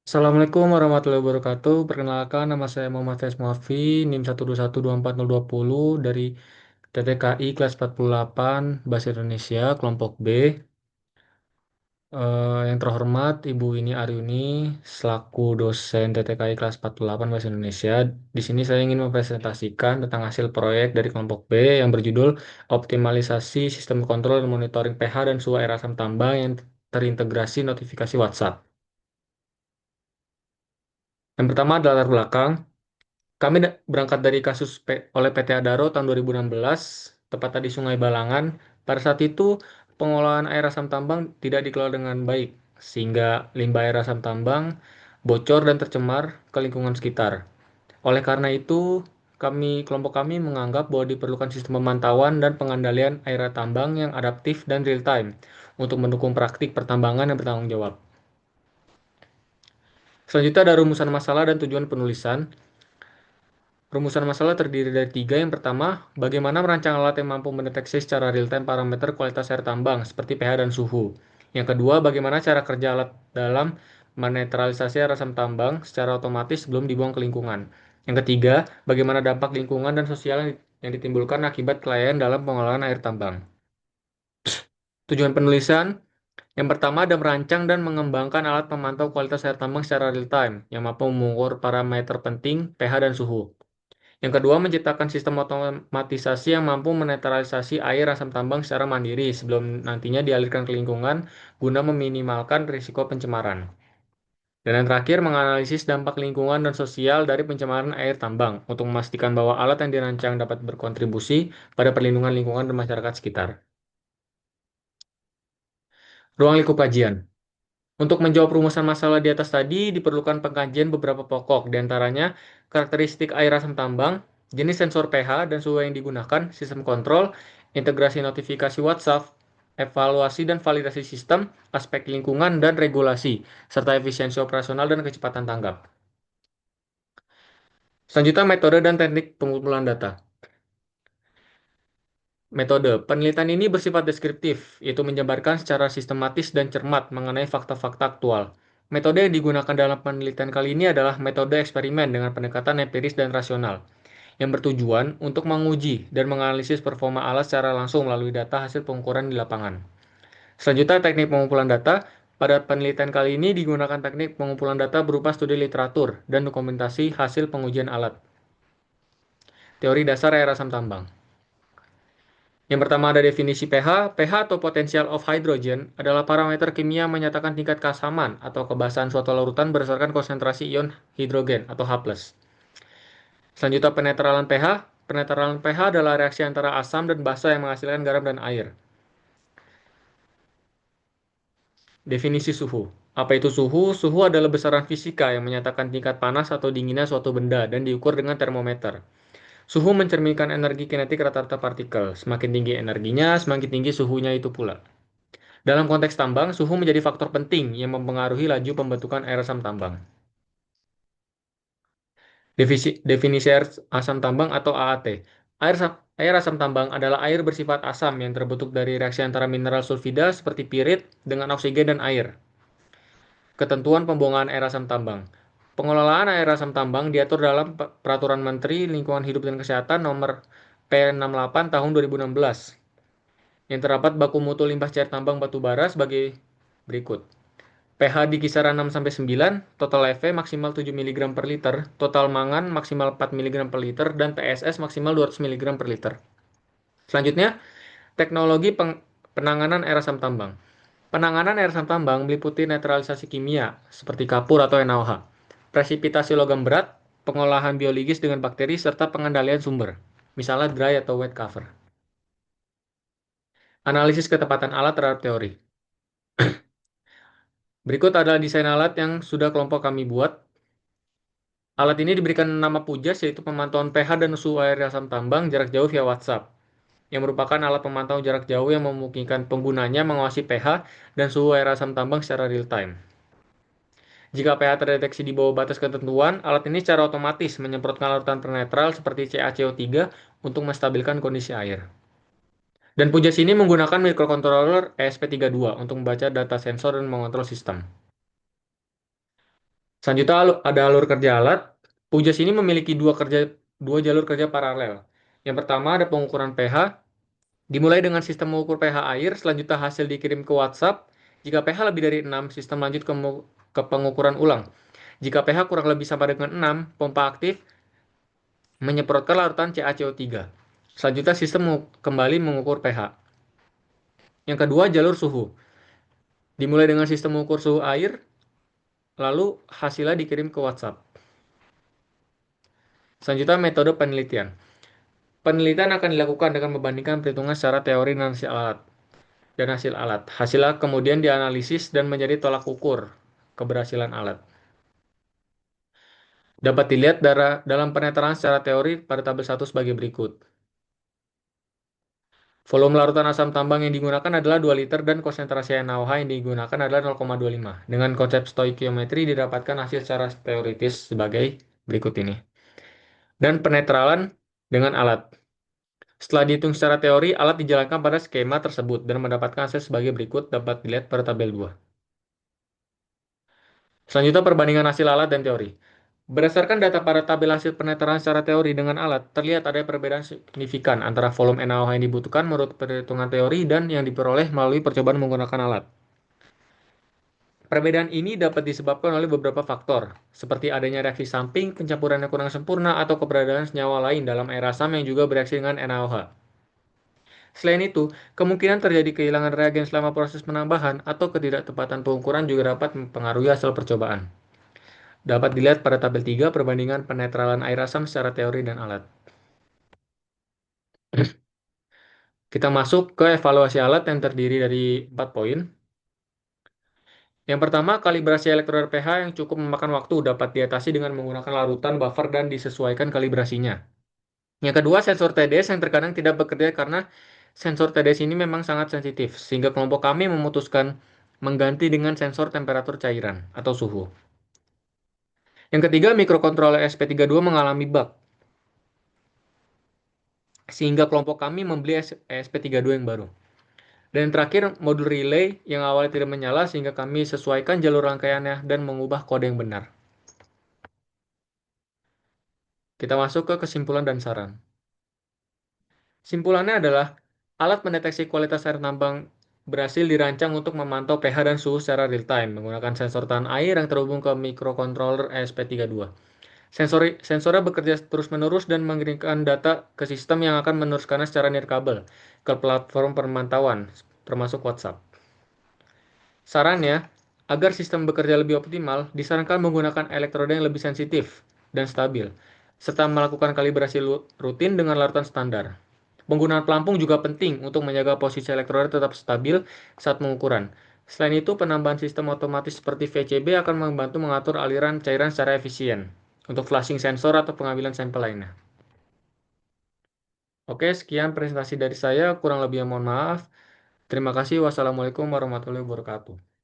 Assalamualaikum warahmatullahi wabarakatuh. Perkenalkan, nama saya Muhammad Faiz Muafi, NIM 121242020 dari TTKI kelas 48 Bahasa Indonesia, kelompok B. Yang terhormat Ibu Ini Aryuni, selaku dosen TTKI kelas 48 Bahasa Indonesia. Di sini saya ingin mempresentasikan tentang hasil proyek dari kelompok B yang berjudul Optimalisasi Sistem Kontrol dan Monitoring pH dan suhu air asam tambang yang terintegrasi notifikasi WhatsApp. Yang pertama adalah latar belakang. Kami berangkat dari kasus oleh PT Adaro tahun 2016, tepatnya di Sungai Balangan. Pada saat itu, pengolahan air asam tambang tidak dikelola dengan baik, sehingga limbah air asam tambang bocor dan tercemar ke lingkungan sekitar. Oleh karena itu, kelompok kami menganggap bahwa diperlukan sistem pemantauan dan pengendalian air tambang yang adaptif dan real time untuk mendukung praktik pertambangan yang bertanggung jawab. Selanjutnya ada rumusan masalah dan tujuan penulisan. Rumusan masalah terdiri dari tiga. Yang pertama, bagaimana merancang alat yang mampu mendeteksi secara real-time parameter kualitas air tambang seperti pH dan suhu. Yang kedua, bagaimana cara kerja alat dalam menetralisasi air asam tambang secara otomatis sebelum dibuang ke lingkungan. Yang ketiga, bagaimana dampak lingkungan dan sosial yang ditimbulkan akibat kelalaian dalam pengolahan air tambang. Tujuan penulisan, yang pertama ada merancang dan mengembangkan alat pemantau kualitas air tambang secara real-time yang mampu mengukur parameter penting pH dan suhu. Yang kedua, menciptakan sistem otomatisasi yang mampu menetralisasi air asam tambang secara mandiri sebelum nantinya dialirkan ke lingkungan guna meminimalkan risiko pencemaran. Dan yang terakhir, menganalisis dampak lingkungan dan sosial dari pencemaran air tambang untuk memastikan bahwa alat yang dirancang dapat berkontribusi pada perlindungan lingkungan dan masyarakat sekitar. Ruang lingkup kajian. Untuk menjawab rumusan masalah di atas tadi, diperlukan pengkajian beberapa pokok, di antaranya karakteristik air asam tambang, jenis sensor pH dan suhu yang digunakan, sistem kontrol, integrasi notifikasi WhatsApp, evaluasi dan validasi sistem, aspek lingkungan dan regulasi, serta efisiensi operasional dan kecepatan tanggap. Selanjutnya, metode dan teknik pengumpulan data. Metode penelitian ini bersifat deskriptif, yaitu menjabarkan secara sistematis dan cermat mengenai fakta-fakta aktual. Metode yang digunakan dalam penelitian kali ini adalah metode eksperimen dengan pendekatan empiris dan rasional, yang bertujuan untuk menguji dan menganalisis performa alat secara langsung melalui data hasil pengukuran di lapangan. Selanjutnya, teknik pengumpulan data. Pada penelitian kali ini digunakan teknik pengumpulan data berupa studi literatur dan dokumentasi hasil pengujian alat. Teori dasar air asam tambang. Yang pertama ada definisi pH. pH atau potential of hydrogen adalah parameter kimia yang menyatakan tingkat keasaman atau kebasahan suatu larutan berdasarkan konsentrasi ion hidrogen atau H+. Selanjutnya penetralan pH. Penetralan pH adalah reaksi antara asam dan basa yang menghasilkan garam dan air. Definisi suhu. Apa itu suhu? Suhu adalah besaran fisika yang menyatakan tingkat panas atau dinginnya suatu benda dan diukur dengan termometer. Suhu mencerminkan energi kinetik rata-rata partikel. Semakin tinggi energinya, semakin tinggi suhunya itu pula. Dalam konteks tambang, suhu menjadi faktor penting yang mempengaruhi laju pembentukan air asam tambang. Definisi air asam tambang atau AAT. Air asam tambang adalah air bersifat asam yang terbentuk dari reaksi antara mineral sulfida seperti pirit dengan oksigen dan air. Ketentuan pembuangan air asam tambang. Pengelolaan air asam tambang diatur dalam Peraturan Menteri Lingkungan Hidup dan Kesehatan Nomor P68 Tahun 2016 yang terdapat baku mutu limbah cair tambang batu bara sebagai berikut. pH di kisaran 6-9, total EV maksimal 7 mg per liter, total mangan maksimal 4 mg per liter, dan PSS maksimal 200 mg per liter. Selanjutnya, teknologi penanganan air asam tambang. Penanganan air asam tambang meliputi netralisasi kimia, seperti kapur atau NaOH, presipitasi logam berat, pengolahan biologis dengan bakteri, serta pengendalian sumber, misalnya dry atau wet cover. Analisis ketepatan alat terhadap teori. Berikut adalah desain alat yang sudah kelompok kami buat. Alat ini diberikan nama PUJAS, yaitu pemantauan pH dan suhu air asam tambang jarak jauh via WhatsApp, yang merupakan alat pemantau jarak jauh yang memungkinkan penggunanya mengawasi pH dan suhu air asam tambang secara real time. Jika pH terdeteksi di bawah batas ketentuan, alat ini secara otomatis menyemprotkan larutan penetral seperti CaCO3 untuk menstabilkan kondisi air. Dan PUJAS ini menggunakan microcontroller ESP32 untuk membaca data sensor dan mengontrol sistem. Selanjutnya ada alur kerja alat. Pujas ini memiliki dua jalur kerja paralel. Yang pertama ada pengukuran pH, dimulai dengan sistem mengukur pH air, selanjutnya hasil dikirim ke WhatsApp. Jika pH lebih dari 6, sistem lanjut ke pengukuran ulang. Jika pH kurang lebih sama dengan 6, pompa aktif menyemprotkan larutan CaCO3. Selanjutnya sistem kembali mengukur pH. Yang kedua, jalur suhu. Dimulai dengan sistem mengukur suhu air, lalu hasilnya dikirim ke WhatsApp. Selanjutnya, metode penelitian. Penelitian akan dilakukan dengan membandingkan perhitungan secara teori dan hasil alat. Hasilnya kemudian dianalisis dan menjadi tolak ukur keberhasilan alat. Dapat dilihat dalam penetraan secara teori pada tabel 1 sebagai berikut. Volume larutan asam tambang yang digunakan adalah 2 liter dan konsentrasi NaOH yang digunakan adalah 0,25. Dengan konsep stoikiometri didapatkan hasil secara teoritis sebagai berikut ini. Dan penetralan dengan alat. Setelah dihitung secara teori, alat dijalankan pada skema tersebut dan mendapatkan hasil sebagai berikut dapat dilihat pada tabel 2. Selanjutnya perbandingan hasil alat dan teori. Berdasarkan data pada tabel hasil penetraan secara teori dengan alat, terlihat ada perbedaan signifikan antara volume NaOH yang dibutuhkan menurut perhitungan teori dan yang diperoleh melalui percobaan menggunakan alat. Perbedaan ini dapat disebabkan oleh beberapa faktor, seperti adanya reaksi samping, pencampuran yang kurang sempurna, atau keberadaan senyawa lain dalam air asam yang juga bereaksi dengan NaOH. Selain itu, kemungkinan terjadi kehilangan reagen selama proses penambahan atau ketidaktepatan pengukuran juga dapat mempengaruhi hasil percobaan. Dapat dilihat pada tabel 3 perbandingan penetralan air asam secara teori dan alat. Kita masuk ke evaluasi alat yang terdiri dari 4 poin. Yang pertama, kalibrasi elektroda pH yang cukup memakan waktu dapat diatasi dengan menggunakan larutan buffer dan disesuaikan kalibrasinya. Yang kedua, sensor TDS yang terkadang tidak bekerja karena sensor TDS ini memang sangat sensitif, sehingga kelompok kami memutuskan mengganti dengan sensor temperatur cairan atau suhu. Yang ketiga, mikrokontroler SP32 mengalami bug, sehingga kelompok kami membeli SP32 yang baru. Dan yang terakhir, modul relay yang awalnya tidak menyala sehingga kami sesuaikan jalur rangkaiannya dan mengubah kode yang benar. Kita masuk ke kesimpulan dan saran. Simpulannya adalah, alat mendeteksi kualitas air tambang berhasil dirancang untuk memantau pH dan suhu secara real-time menggunakan sensor tahan air yang terhubung ke mikrokontroler ESP32. Sensornya bekerja terus-menerus dan mengirimkan data ke sistem yang akan meneruskannya secara nirkabel ke platform pemantauan, termasuk WhatsApp. Sarannya, agar sistem bekerja lebih optimal, disarankan menggunakan elektroda yang lebih sensitif dan stabil, serta melakukan kalibrasi rutin dengan larutan standar. Penggunaan pelampung juga penting untuk menjaga posisi elektroda tetap stabil saat pengukuran. Selain itu, penambahan sistem otomatis seperti VCB akan membantu mengatur aliran cairan secara efisien untuk flashing sensor atau pengambilan sampel lainnya. Oke, sekian presentasi dari saya. Kurang lebihnya mohon maaf. Terima kasih. Wassalamualaikum warahmatullahi wabarakatuh.